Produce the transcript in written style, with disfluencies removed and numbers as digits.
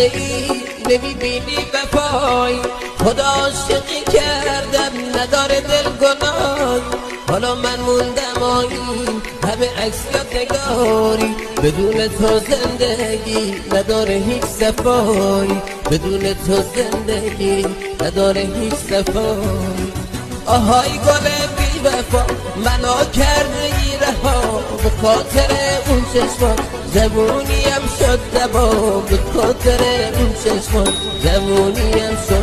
کرده ای نمیبینی وفای، خدا عاشقی کردم نداره دل گناه. حالا من موندم آیی همه عکس یا نگاری، بدون تو زندگی نداره هیچ صفایی، بدون تو زندگی نداره هیچ صفایی. آهای گل بی وفا منو کرده ای رها، به خاطر اون چشمان زبونیم شد دبا، به خاطر اون چشمان زبونیم شد